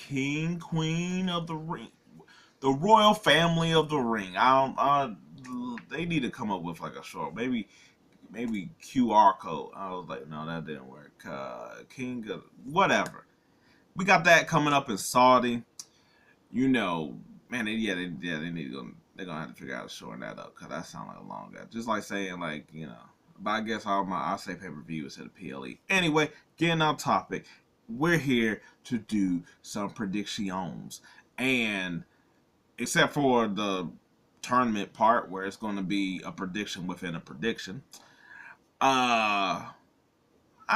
king, queen of the ring, the royal family of the ring. They need to come up with like a short, maybe QR code. I was like, no, that didn't work. King of whatever. We got that coming up in Saudi. You know, man, they need to go. They're gonna have to figure out how to shorten that up because that sounds like a long guy. Just like saying like but I guess I say pay per view instead of PLE. Anyway, getting on topic, we're here to do some predictions, and except for the tournament part where it's going to be a prediction within a prediction. I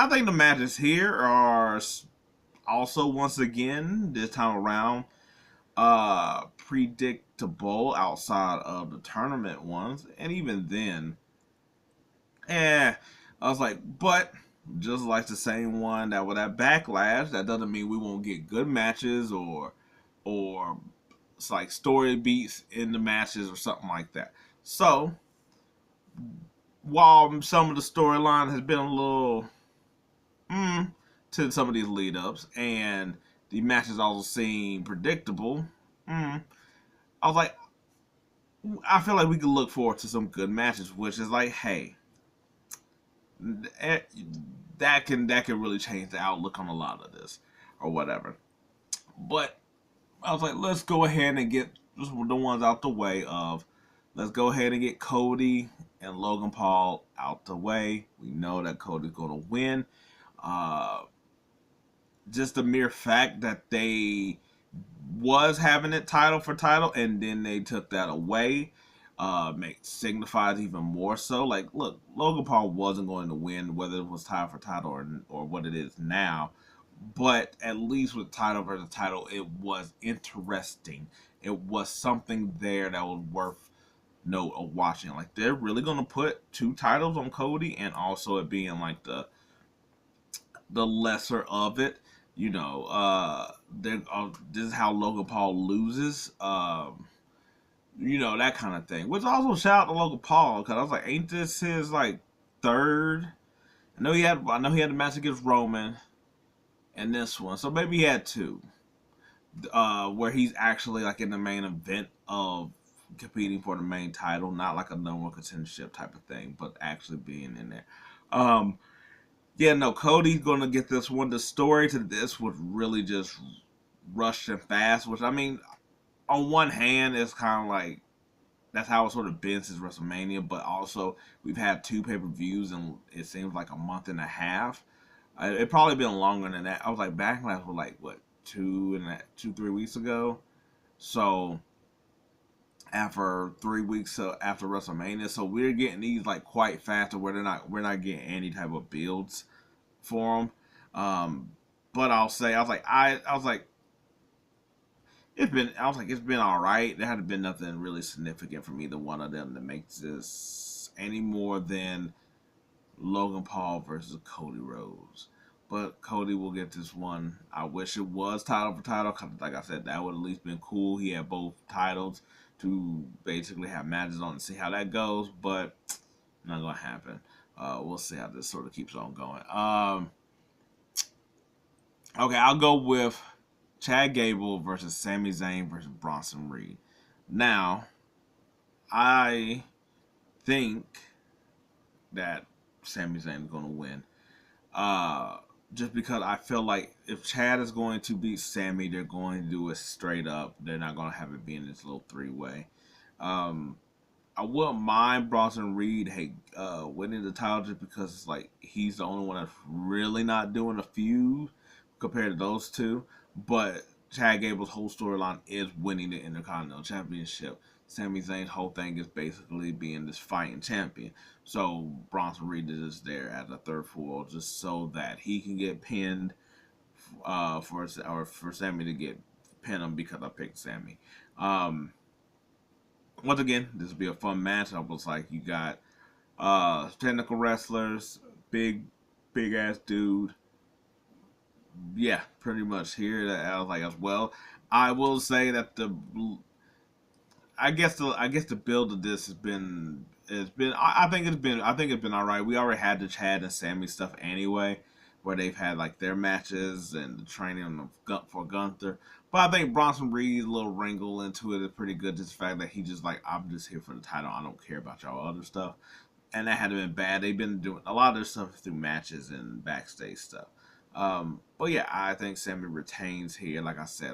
think the matches here are also once again this time around predictable outside of the tournament ones, and even then, I was like, but just like the same one that with that backlash, that doesn't mean we won't get good matches or it's like story beats in the matches or something like that. So while some of the storyline has been a little to some of these lead ups and the matches also seem predictable, I was like, I feel like we could look forward to some good matches, which is like, hey, that can really change the outlook on a lot of this or whatever. But I was like, let's go ahead and get just the ones out the way of. Let's go ahead and get Cody and Logan Paul out the way. We know that Cody's going to win. Just the mere fact that they was having it title for title and then they took that away signifies even more so. Like, look, Logan Paul wasn't going to win whether it was title for title or what it is now. But at least with title versus title, it was interesting. It was something there that was worth note of watching. Like, they're really going to put two titles on Cody and also it being like the lesser of it. This is how Logan Paul loses. That kind of thing. Which also shout out to Logan Paul because I was like, ain't this his like third? I know he had the match against Roman and this one, so maybe he had two. Where he's actually like in the main event of competing for the main title, not like a number one contendership type of thing, but actually being in there. Yeah, no, Cody's gonna get this one. The story to this was really just rushed and fast, which I mean, on one hand, it's kind of like that's how it sort of been since WrestleMania, but also we've had two pay-per-views and it seems like a month and a half. It probably been longer than that. I was like, Backlash was like what 3 weeks ago, so after 3 weeks after WrestleMania, so we're getting these like quite fast, where we're not getting any type of builds for them. But I'll say I was like it's been all right. There hadn't been nothing really significant from either one of them that makes this any more than Logan Paul versus Cody Rhodes. But Cody will get this one. I wish it was title for title, because like I said, that would at least been cool. He had both titles to basically have matches on and see how that goes, but not gonna happen. We'll see how this sort of keeps on going. Okay, I'll go with Chad Gable versus Sami Zayn versus Bronson Reed. Now, I think that Sami Zayn is going to win. Just because I feel like if Chad is going to beat Sami, they're going to do it straight up. They're not going to have it be in this little three-way. I wouldn't mind Bronson Reed winning the title just because it's like he's the only one that's really not doing a feud compared to those two. But Chad Gable's whole storyline is winning the Intercontinental Championship. Sami Zayn's whole thing is basically being this fighting champion. So Bronson Reed is just there as a third fool, just so that he can get pinned for Sami to get pin him because I picked Sami. Once again, this will be a fun match. I was like, you got technical wrestlers, big ass dude. Yeah, pretty much here. I was like as well. I will say that I guess the build of this has been I think it's been all right. We already had the Chad and Sammy stuff anyway, where they've had like their matches and the training for Gunther. But I think Bronson Reed's little wrangle into it is pretty good. Just the fact that he just like, I'm just here for the title. I don't care about y'all other stuff. And that had been bad. They've been doing a lot of their stuff through matches and backstage stuff. But yeah, I think Sami retains here. Like I said,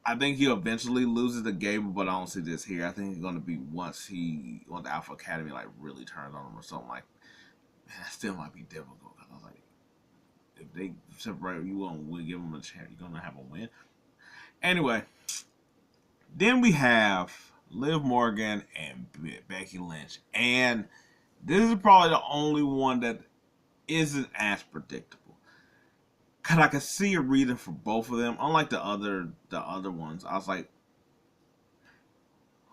I think he'll eventually lose it to Gable, but I don't see this here. I think it's going to be once the Alpha Academy like really turns on him or something like. Man, that still might be difficult. Cause I was like, if they separate, you won't give them a chance. You're gonna have a win. Anyway, then we have Liv Morgan and Becky Lynch, and this is probably the only one that isn't as predictable. Cause I could see a reason for both of them. Unlike the other ones, I was like,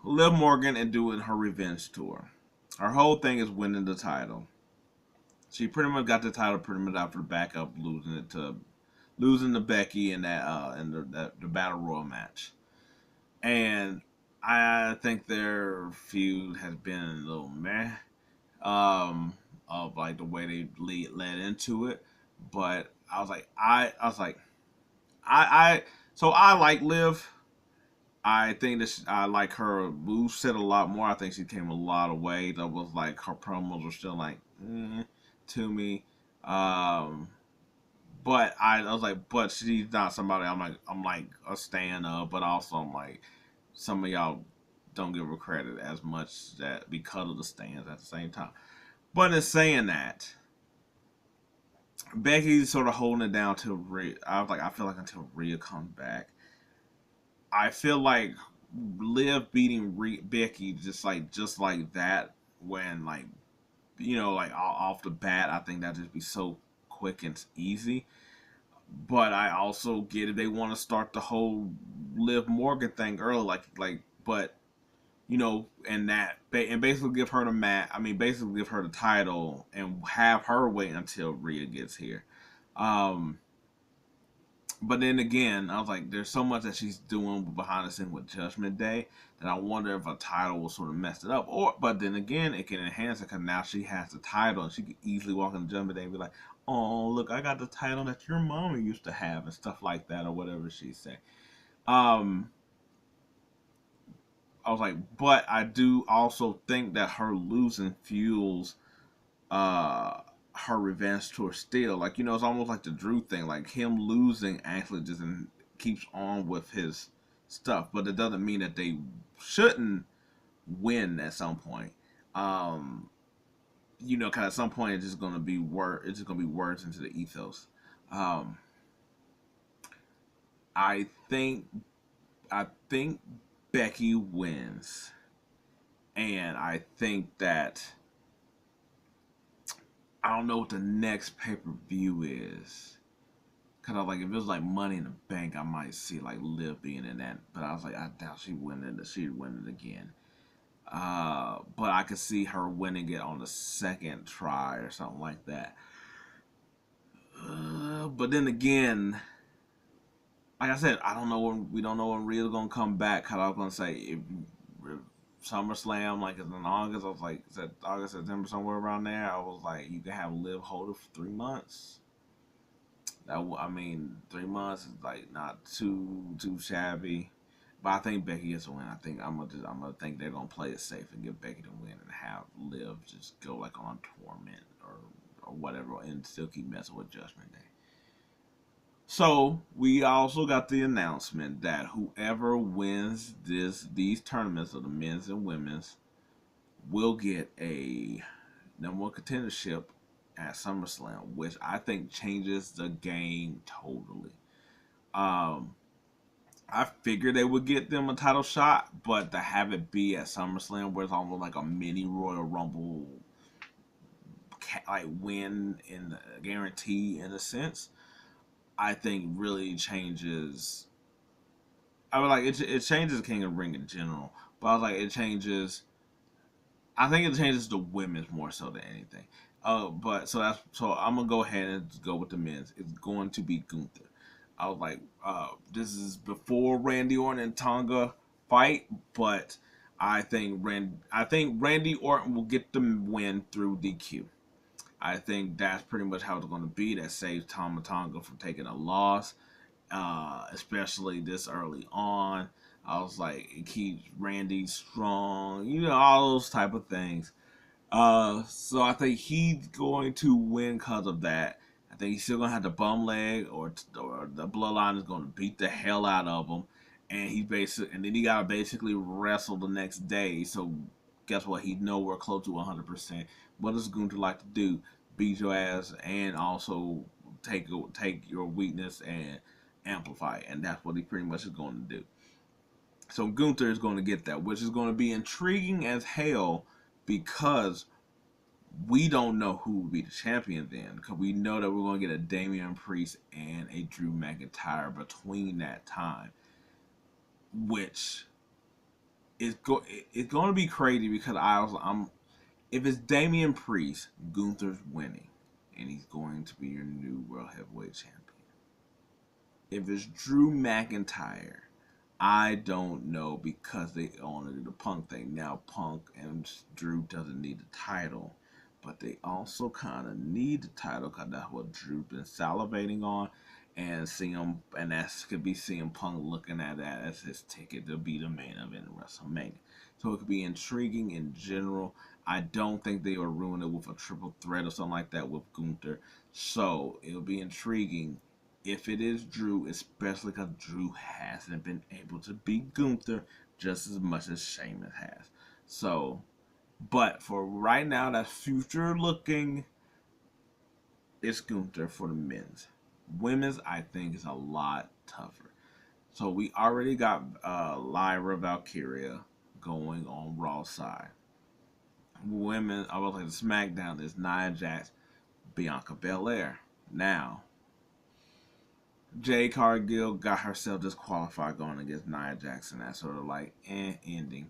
Liv Morgan and doing her revenge tour. Her whole thing is winning the title. She pretty much got the title pretty much after the backup losing to Becky in the Battle Royal match. And I think their feud has been a little meh, of like the way they led into it. But so I like Liv. I think that I like her moveset a lot more. I think she came a lot of ways. I was like, her promos are still like to me. But I was like, but she's not somebody I'm like a stan of, but also I'm like, some of y'all don't give her credit as much that because of the stands at the same time. But in saying that, Becky's sort of holding it down till Rhea. I feel like until Rhea comes back. I feel like Liv beating Becky just like that when like like off the bat, I think that'd just be so quick and easy. But I also get if they want to start the whole Liv Morgan thing early, but and basically give her the mat. I mean, basically give her the title and have her wait until Rhea gets here. Um, but then again, I was like, there's so much that she's doing behind the scenes with Judgment Day that I wonder if a title will sort of mess it up. But then again, it can enhance it because now she has the title and she can easily walk into Judgment Day and be like, "Oh, look, I got the title that your mama used to have," and stuff like that, or whatever she say. Um, I was like, but I do also think that her losing fuels uh her revenge tour still. Like, it's almost like the Drew thing. Like him losing actually just keeps on with his stuff. But it doesn't mean that they shouldn't win at some point. Kind of at some point it's just gonna be it's just gonna be words into the ethos. Um I think I think Becky wins. And I think that I don't know what the next pay-per-view is. Cause I was like, if it was like Money in the Bank, I might see like Liv being in that. But I was like, I doubt she'd win it again. But I could see her winning it on the second try or something like that. But then again, like I said, we don't know when Rhea's gonna come back. Cause I was gonna say if SummerSlam, like it's in August. I was like, is that August, September, somewhere around there? I was like, you can have Liv hold it for 3 months. 3 months is like not too shabby. But I think Becky gets a win. I'm gonna think they're gonna play it safe and give Becky the win and have Liv just go like on torment or whatever and still keep messing with Judgment Day. So we also got the announcement that whoever wins these tournaments of the men's and women's will get a number one contendership at SummerSlam, which I think changes the game totally. I figured they would get them a title shot, but to have it be at SummerSlam, where it's almost like a mini Royal Rumble, like win in the guarantee in a sense, I think really changes. I was like, it changes King of the Ring in general, but I was like, it changes. I think it changes the women's more so than anything. But so I'm gonna go ahead and go with the men's. It's going to be Gunther. I was like, this is before Randy Orton and Tonga fight, but I think Randy Orton will get the win through DQ. I think that's pretty much how it's going to be. That saves Tonga from taking a loss, especially this early on. I was like, it keeps Randy strong, all those type of things. So I think he's going to win because of that. I think he's still gonna have the bum leg, or the bloodline is gonna beat the hell out of him, and and then he gotta basically wrestle the next day. So guess what? He's nowhere close to 100%. What does Gunther like to do? Beat your ass and also take your weakness and amplify it, and that's what he pretty much is going to do. So Gunther is going to get that, which is going to be intriguing as hell because we don't know who will be the champion then. Because we know that we're going to get a Damian Priest and a Drew McIntyre between that time, which is it's going to be crazy because if it's Damian Priest, Gunther's winning, and he's going to be your new World Heavyweight Champion. If it's Drew McIntyre, I don't know because they want to do the Punk thing. Now Punk and Drew doesn't need the title, but they also kind of need the title because that's what Drew's been salivating on, and that could be CM Punk looking at that as his ticket to be the main event in WrestleMania. So it could be intriguing in general. I don't think they will ruin it with a triple threat or something like that with Gunther. So it'll be intriguing if it is Drew, especially because Drew hasn't been able to beat Gunther just as much as Sheamus has. So, but for right now, that's future looking. It's Gunther for the men's. Women's, I think, is a lot tougher. So we already got Lyra Valkyria going on Raw side. Women, I was like the SmackDown is Nia Jax, Bianca Belair. Now, Jade Cargill got herself disqualified going against Nia Jackson. That sort of like ending.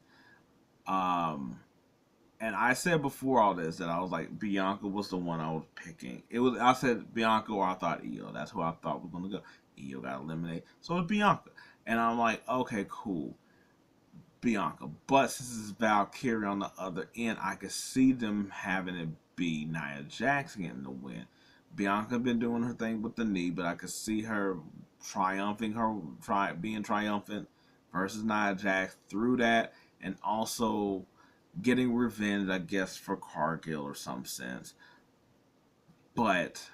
And I said before all this that I was like Bianca was the one I was picking. I said Bianca or I thought Io. That's who I thought was gonna go. Io got eliminated, so it's Bianca. And I'm like, okay, cool, Bianca. But since it's Valkyria on the other end, I could see them having it be Nia Jax getting the win. Bianca been doing her thing with the knee, but I could see her being triumphant versus Nia Jax through that, and also getting revenge, I guess, for Cargill or some sense. But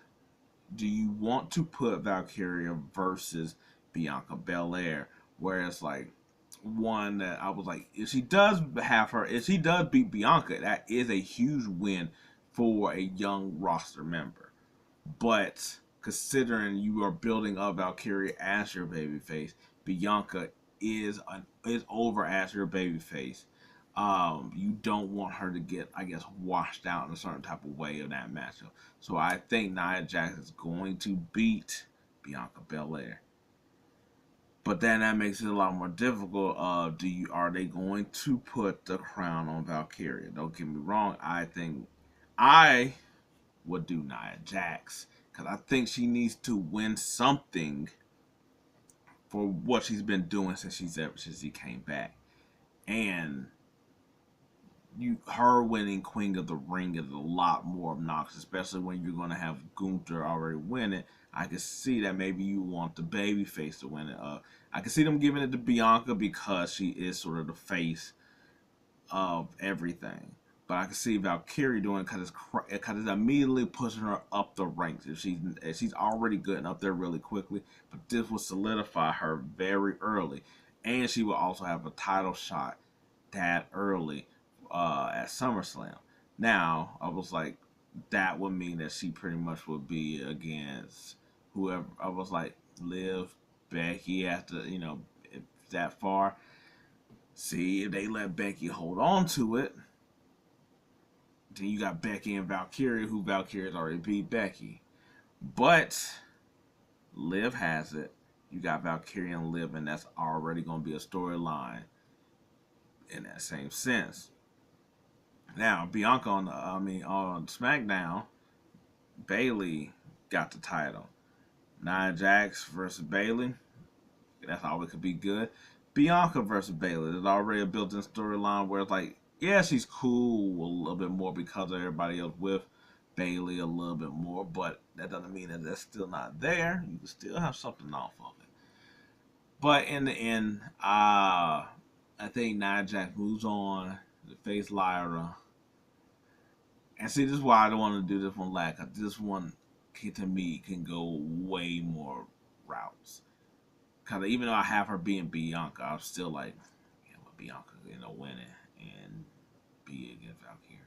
do you want to put Valkyria versus Bianca Belair, where it's like one that I was like, if she does beat Bianca, that is a huge win for a young roster member. But considering you are building up Valkyria as your babyface, Bianca is over as your babyface. You don't want her to get, I guess, washed out in a certain type of way of that matchup. So I think Nia Jax is going to beat Bianca Belair. But then that makes it a lot more difficult. Are they going to put the crown on Valkyria? Don't get me wrong. I think I would do Nia Jax because I think she needs to win something for what she's been doing since she came back, and her winning Queen of the Ring is a lot more obnoxious, especially when you're going to have Gunther already win it. I can see that maybe you want the babyface to win it. I can see them giving it to Bianca because she is sort of the face of everything. But I can see Valkyrie doing it because it's immediately pushing her up the ranks. If she's already good and up there really quickly, but this will solidify her very early, and she will also have a title shot that early at SummerSlam. Now, I was like, that would mean that she pretty much would be against whoever. I was like, Liv, Becky after, if that far. See, if they let Becky hold on to it, then you got Becky and Valkyria, who Valkyria's already beat Becky. But Liv has it. You got Valkyria and Liv, and that's already going to be a storyline in that same sense. Now, Bianca on SmackDown, Bayley got the title. Nia Jax versus Bayley, that's always could be good. Bianca versus Bayley, there's already a built-in storyline where it's like, yeah, she's cool a little bit more because of everybody else with Bailey a little bit more, but that doesn't mean that that's still not there. You can still have something off of it. But in the end, I think Nia Jax moves on to face Lyra. And see, this is why I don't want to do this one last. Cause this one, to me, can go way more routes. Cause even though I have her being Bianca, I'm still like, yeah, but Bianca, winning and be against Valkyria.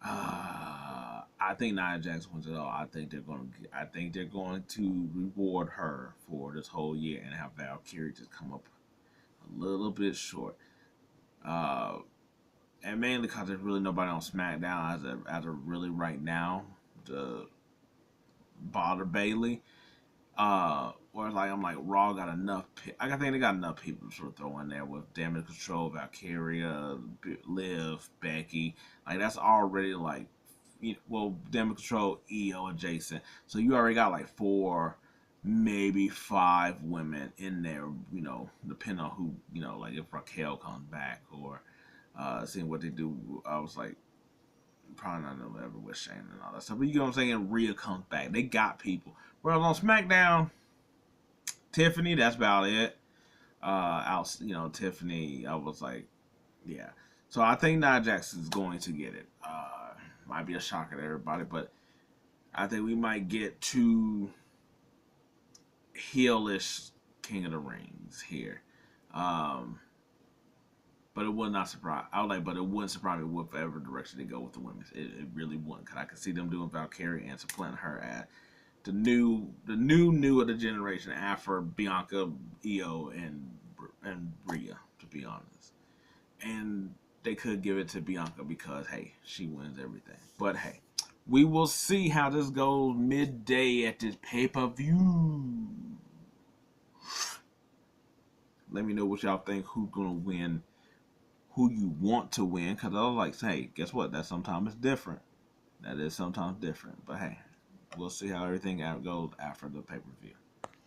I think Nia Jax wins it all. I think they're going to reward her for this whole year and have Valkyria just come up a little bit short. And mainly because there's really nobody on SmackDown as of really right now to bother Bailey. Whereas I'm like Raw got enough. I think they got enough people to sort of throw in there with Damage Control, Valkyria, Liv, Becky. Like that's already like, Damage Control, EO adjacent. So you already got like 4, maybe 5 women in there. Depending on who, like if Raquel comes back or seeing what they do. I was like, probably not ever with Shane and all that stuff. But you know what I'm saying? Rhea comes back. They got people. Whereas on SmackDown, Tiffany, that's about it. Tiffany, I was like, yeah. So I think Nia Jax is going to get it. Might be a shocker to everybody, but I think we might get 2 heelish King of the Rings here. But it would not surprise. But it wouldn't surprise me whatever direction they go with the women's. It really wouldn't, cause I could see them doing Valkyria and supplanting her at the new of the generation after Bianca, EO, and Rhea, to be honest. And they could give it to Bianca because hey, she wins everything. But hey, we will see how this goes midday at this pay-per-view. Let me know what y'all think. Who's gonna win? Who you want to win? Because I was like, hey, guess what? That sometimes is different. That is sometimes different. But hey, we'll see how everything goes after the pay-per-view.